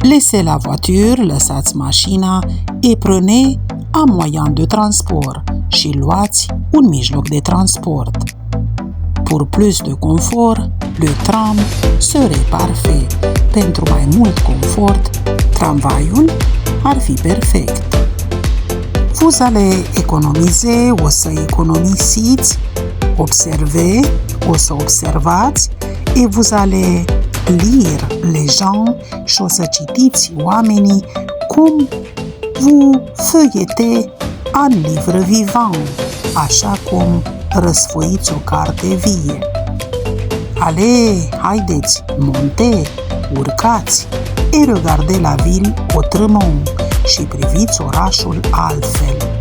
Laissez la voiture, lăsați mașina, et prenez un moyen de transport și luați un mijloc de transport. Pour plus de confort, le tram serait parfait. Pentru mai mult confort, tramvaiul ar fi perfect. Vous allez économiser, o să economisiți, observez, o să observați, et vous allez lire les gens și o să citiți oamenii cum vous feuilletez un livre vivant, așa cum răsfoiți o carte vie. Allez, haideți, montez, urcați, et regardez la ville autrement și priviți orașul altfel.